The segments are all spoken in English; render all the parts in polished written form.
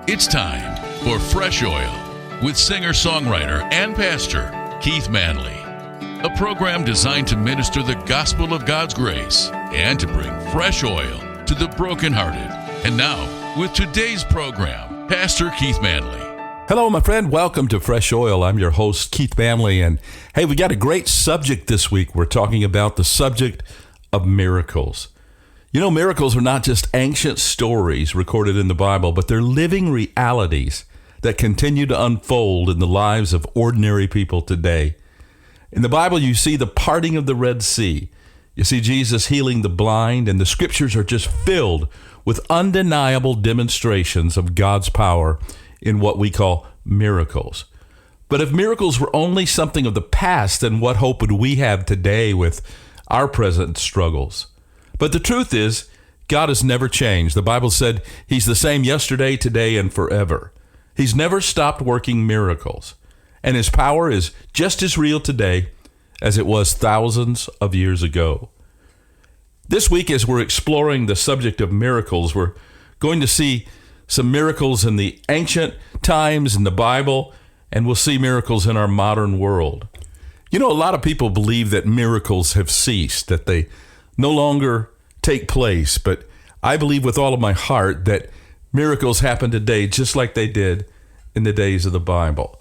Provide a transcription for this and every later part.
It's time for Fresh Oil with singer-songwriter and pastor Keith Manley, a program designed to minister the gospel of God's grace and to bring fresh oil to the brokenhearted. And now, with today's program, Pastor Keith Manley. Hello, my friend. Welcome to Fresh Oil. I'm your host, Keith Manley. And hey, we got a great subject this week. We're talking about the subject of miracles. You know, miracles are not just ancient stories recorded in the Bible, but they're living realities that continue to unfold in the lives of ordinary people today. In the Bible, you see the parting of the Red Sea. You see Jesus healing the blind, and the scriptures are just filled with undeniable demonstrations of God's power in what we call miracles. But if miracles were only something of the past, then what hope would we have today with our present struggles? But the truth is, God has never changed. The Bible said He's the same yesterday, today, and forever. He's never stopped working miracles. And His power is just as real today as it was thousands of years ago. This week, as we're exploring the subject of miracles, we're going to see some miracles in the ancient times in the Bible, and we'll see miracles in our modern world. You know, a lot of people believe that miracles have ceased, that they no longer take place, but I believe with all of my heart that miracles happen today just like they did in the days of the Bible.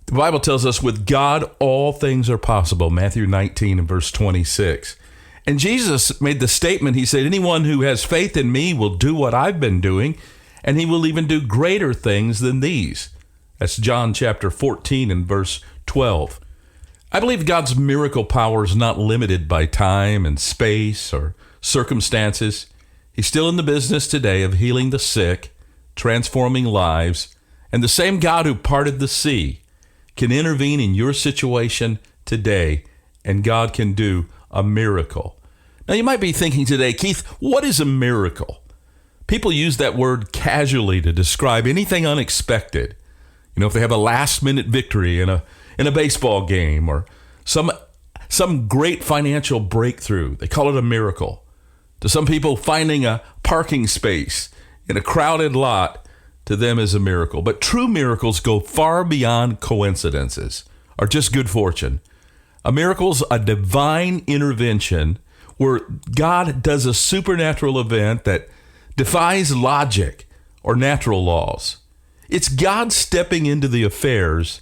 The Bible tells us with God all things are possible, Matthew 19 and verse 26. And Jesus made the statement, He said, anyone who has faith in me will do what I've been doing, and he will even do greater things than these. That's John chapter 14 and verse 12. I believe God's miracle power is not limited by time and space or circumstances. He's still in the business today of healing the sick, transforming lives, and the same God who parted the sea can intervene in your situation today, and God can do a miracle. Now, you might be thinking today, Keith, what is a miracle? People use that word casually to describe anything unexpected. You know, if they have a last-minute victory in a baseball game or some great financial breakthrough, they call it a miracle. To some people, finding a parking space in a crowded lot, to them is a miracle. But true miracles go far beyond coincidences or just good fortune. A miracle's a divine intervention where God does a supernatural event that defies logic or natural laws. It's God stepping into the affairs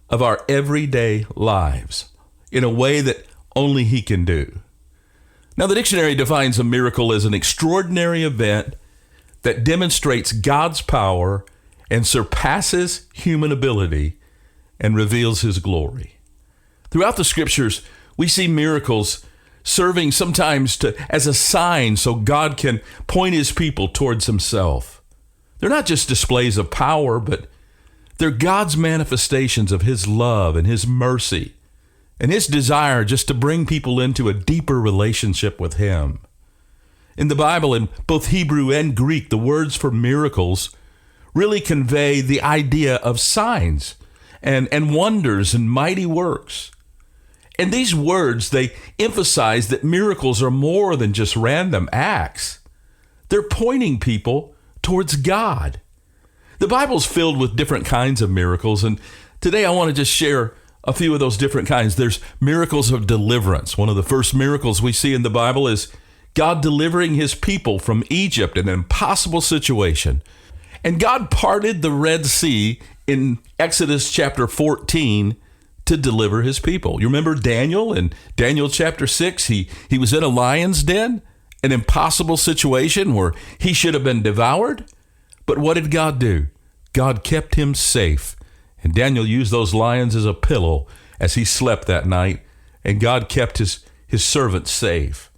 of our everyday lives in a way that only He can do. Now, the dictionary defines a miracle as an extraordinary event that demonstrates God's power and surpasses human ability and reveals His glory. Throughout the scriptures, we see miracles serving sometimes as a sign so God can point His people towards Himself. They're not just displays of power, but they're God's manifestations of His love and His mercy and His desire just to bring people into a deeper relationship with Him. In the Bible, in both Hebrew and Greek, the words for miracles really convey the idea of signs and wonders and mighty works. And these words, they emphasize that miracles are more than just random acts. They're pointing people towards God. The Bible's filled with different kinds of miracles, and today I want to just share a few of those different kinds. There's miracles of deliverance. One of the first miracles we see in the Bible is God delivering His people from Egypt, an impossible situation. And God parted the Red Sea in Exodus chapter 14 to deliver His people. You remember Daniel in Daniel chapter 6? He was in a lion's den, an impossible situation where he should have been devoured. But what did God do? God kept him safe. And Daniel used those lions as a pillow as he slept that night. And God kept his servants safe.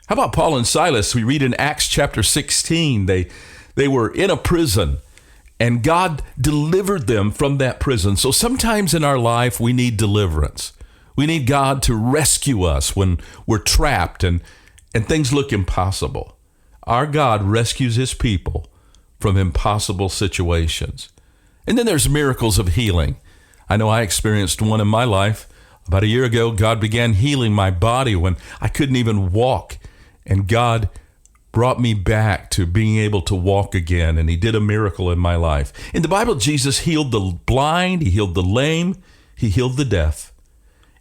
How about Paul and Silas? We read in Acts chapter 16, they were in a prison, and God delivered them from that prison. So sometimes in our life, we need deliverance. We need God to rescue us when we're trapped and things look impossible. Our God rescues His people from impossible situations. And then there's miracles of healing. I know I experienced one in my life. About a year ago, God began healing my body when I couldn't even walk. And God brought me back to being able to walk again, and he did a miracle in my life. In the Bible, Jesus healed the blind, he healed the lame, he healed the deaf.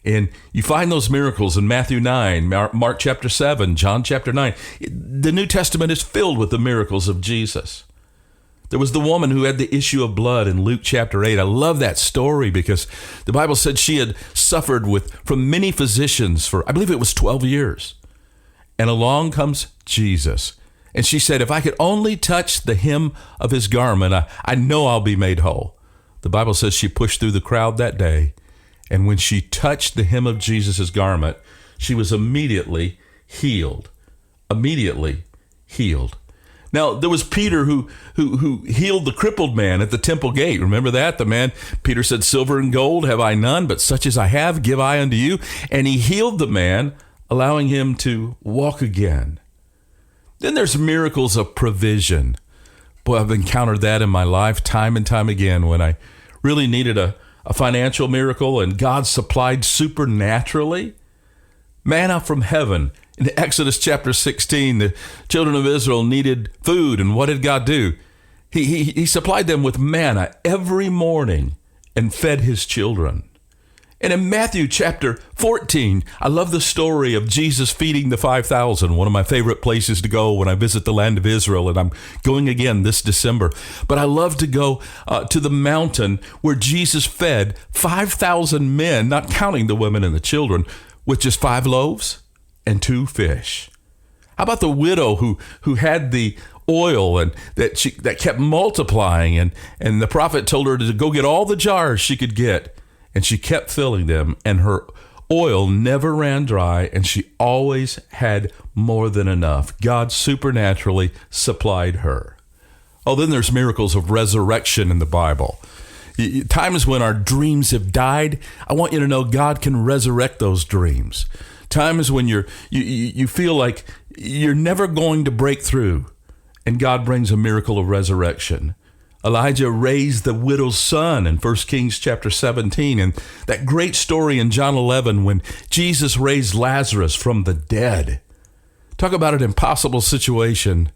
And you find those miracles in Matthew 9, Mark chapter 7, John chapter 9. The New Testament is filled with the miracles of Jesus. There was the woman who had the issue of blood in Luke chapter 8. I love that story because the Bible said she had suffered from many physicians for, I believe it was 12 years. And along comes Jesus. And she said, if I could only touch the hem of his garment, I know I'll be made whole. The Bible says she pushed through the crowd that day. And when she touched the hem of Jesus' garment, she was immediately healed. Immediately healed. Now, there was Peter who healed the crippled man at the temple gate. Remember that? The man, Peter said, silver and gold have I none, but such as I have give I unto you. And he healed the man, allowing him to walk again. Then there's miracles of provision. Boy, I've encountered that in my life time and time again when I really needed a financial miracle and God supplied supernaturally. Manna from heaven. In Exodus chapter 16, the children of Israel needed food, and what did God do? He supplied them with manna every morning and fed his children. And in Matthew chapter 14, I love the story of Jesus feeding the 5,000, one of my favorite places to go when I visit the land of Israel, and I'm going again this December. But I love to go to the mountain where Jesus fed 5,000 men, not counting the women and the children, with just 5 loaves and 2 fish. How about the widow who had the oil and that kept multiplying, and the prophet told her to go get all the jars she could get. And she kept filling them, and her oil never ran dry, and she always had more than enough. God supernaturally supplied her. Oh, then there's miracles of resurrection in the Bible. Times when our dreams have died, I want you to know God can resurrect those dreams. Times when you feel like you're never going to break through, and God brings a miracle of resurrection. Elijah raised the widow's son in 1 Kings chapter 17, and that great story in John 11 when Jesus raised Lazarus from the dead. Talk about an impossible situation,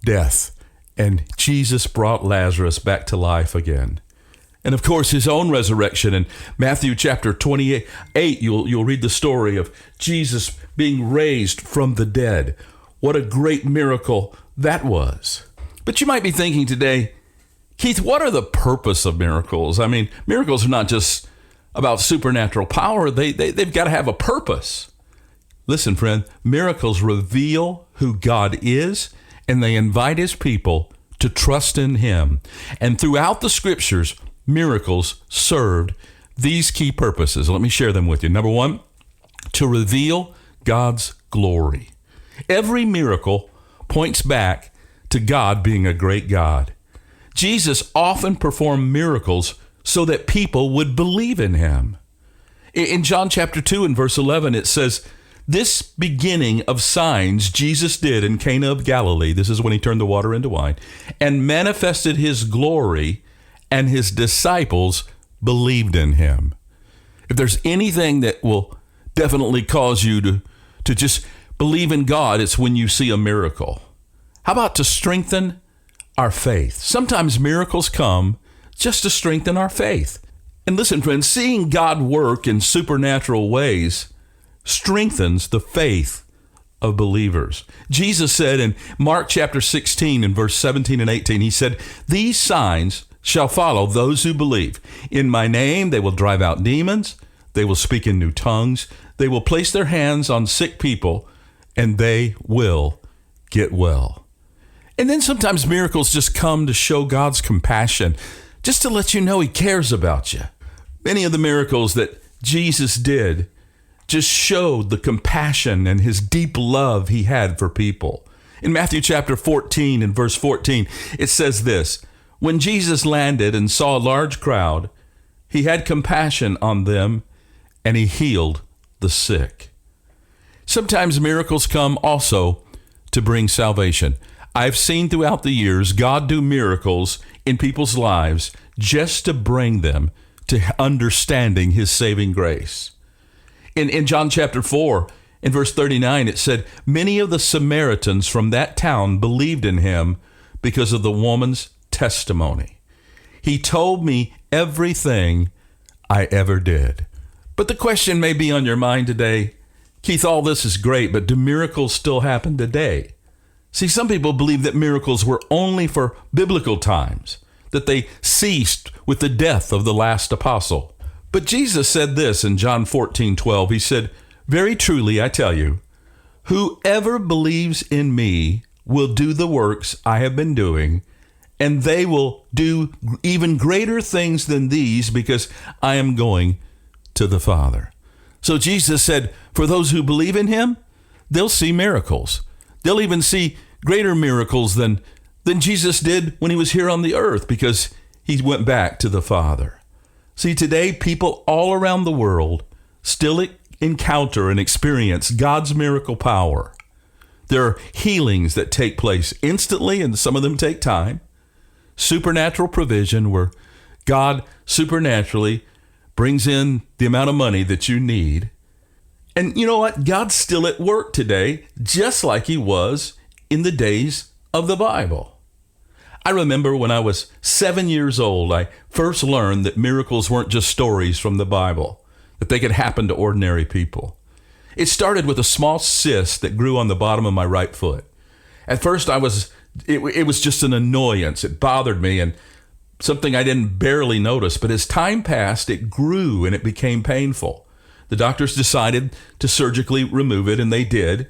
death, and Jesus brought Lazarus back to life again. And of course, his own resurrection in Matthew chapter 28, you'll read the story of Jesus being raised from the dead. What a great miracle that was. But you might be thinking today, Keith, what are the purpose of miracles? I mean, miracles are not just about supernatural power. They've got to have a purpose. Listen, friend, miracles reveal who God is, and they invite his people to trust in him. And throughout the scriptures, miracles served these key purposes. Let me share them with you. Number 1, to reveal God's glory. Every miracle points back to God being a great God. Jesus often performed miracles so that people would believe in him. In John chapter 2 and verse 11, it says, this beginning of signs Jesus did in Cana of Galilee, this is when he turned the water into wine, and manifested his glory, and his disciples believed in him. If there's anything that will definitely cause you to just believe in God, it's when you see a miracle. How about to strengthen our faith? Sometimes miracles come just to strengthen our faith. And listen, friends, seeing God work in supernatural ways strengthens the faith of believers. Jesus said in Mark chapter 16 and verse 17 and 18, he said, these signs shall follow those who believe. In my name they will drive out demons, they will speak in new tongues, they will place their hands on sick people, and they will get well. And then sometimes miracles just come to show God's compassion, just to let you know he cares about you. Many of the miracles that Jesus did just showed the compassion and his deep love he had for people. In Matthew chapter 14 and verse 14, it says this, when Jesus landed and saw a large crowd, he had compassion on them and he healed the sick. Sometimes miracles come also to bring salvation. I've seen throughout the years God do miracles in people's lives just to bring them to understanding his saving grace. In John chapter 4, In verse 39, it said, many of the Samaritans from that town believed in him because of the woman's testimony. He told me everything I ever did. But the question may be on your mind today, Keith, all this is great, but do miracles still happen today? See, some people believe that miracles were only for biblical times, that they ceased with the death of the last apostle. But Jesus said this in John 14:12. He said, very truly, I tell you, whoever believes in me will do the works I have been doing, and they will do even greater things than these because I am going to the Father. So Jesus said, for those who believe in him, they'll see miracles. They'll even see greater miracles than Jesus did when he was here on the earth because he went back to the Father. See, today, people all around the world still encounter and experience God's miracle power. There are healings that take place instantly, and some of them take time. Supernatural provision where God supernaturally brings in the amount of money that you need. And you know what? God's still at work today, just like he was in the days of the Bible. I remember when I was 7 years old, I first learned that miracles weren't just stories from the Bible, that they could happen to ordinary people. It started with a small cyst that grew on the bottom of my right foot. At first, it was just an annoyance. It bothered me and something I didn't barely notice. But as time passed, it grew and it became painful. The doctors decided to surgically remove it, and they did.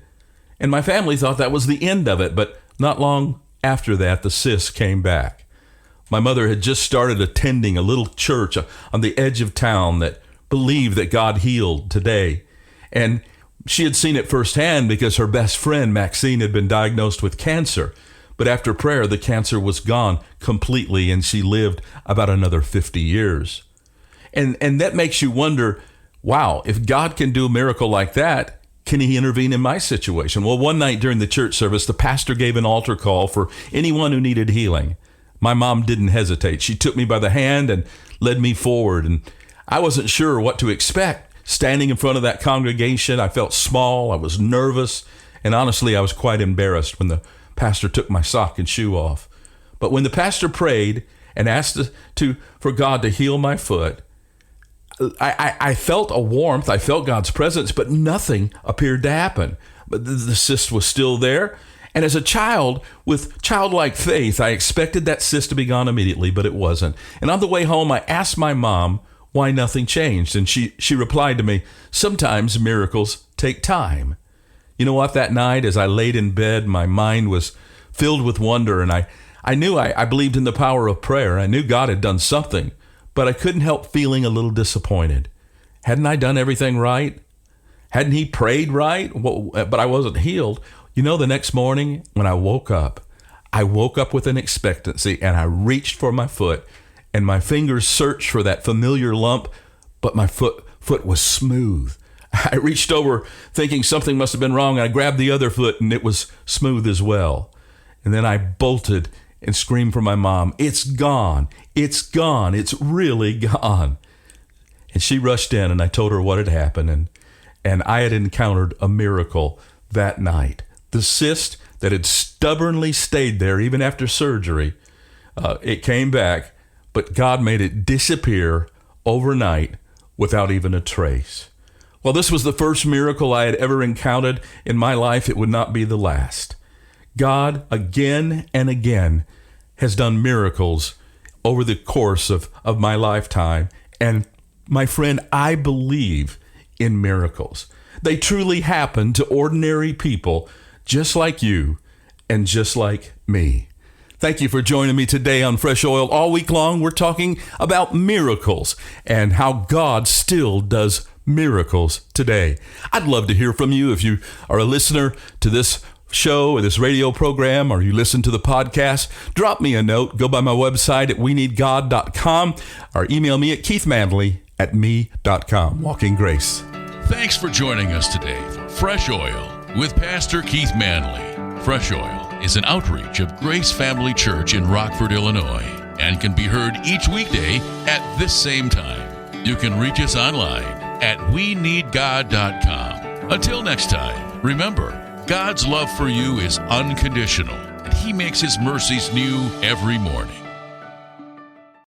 And my family thought that was the end of it. But not long after that, the cyst came back. My mother had just started attending a little church on the edge of town that believed that God healed today. And she had seen it firsthand because her best friend, Maxine, had been diagnosed with cancer. But after prayer, the cancer was gone completely, and she lived about another 50 years. And that makes you wonder, wow, if God can do a miracle like that, can he intervene in my situation? Well, one night during the church service, the pastor gave an altar call for anyone who needed healing. My mom didn't hesitate. She took me by the hand and led me forward, and I wasn't sure what to expect. Standing in front of that congregation, I felt small, I was nervous, and honestly, I was quite embarrassed when the pastor took my sock and shoe off. But when the pastor prayed and asked for God to heal my foot, I felt a warmth, I felt God's presence, but nothing appeared to happen. But the cyst was still there. And as a child with childlike faith, I expected that cyst to be gone immediately, but it wasn't. And on the way home, I asked my mom why nothing changed. And she replied to me, sometimes miracles take time. You know what? That night, as I laid in bed, my mind was filled with wonder. And I knew I believed in the power of prayer. I knew God had done something, but I couldn't help feeling a little disappointed. Hadn't I done everything right? Hadn't he prayed right? But I wasn't healed. You know, the next morning when I woke up with an expectancy, and I reached for my foot, and my fingers searched for that familiar lump, but my foot was smooth. I reached over thinking something must have been wrong, and I grabbed the other foot, and it was smooth as well. And then I bolted and screamed for my mom, "It's gone. It's gone. It's really gone." And she rushed in, and I told her what had happened, and I had encountered a miracle that night. The cyst that had stubbornly stayed there even after surgery, it came back, but God made it disappear overnight without even a trace. Well, this was the first miracle I had ever encountered in my life. It would not be the last. God, again and again, has done miracles over the course of my lifetime. And my friend, I believe in miracles. They truly happen to ordinary people just like you and just like me. Thank you for joining me today on Fresh Oil. All week long, we're talking about miracles and how God still does miracles today. I'd love to hear from you if you are a listener to this show or this radio program, or you listen to the podcast. Drop me a note. Go by my website at weneedgod.com or email me at keithmanley@me.com. Walking Grace. Thanks for joining us today for Fresh Oil with Pastor Keith Manley. Fresh Oil is an outreach of Grace Family Church in Rockford, Illinois, and can be heard each weekday at this same time. You can reach us online at weneedgod.com Until next time, remember, God's love for you is unconditional, and He makes His mercies new every morning.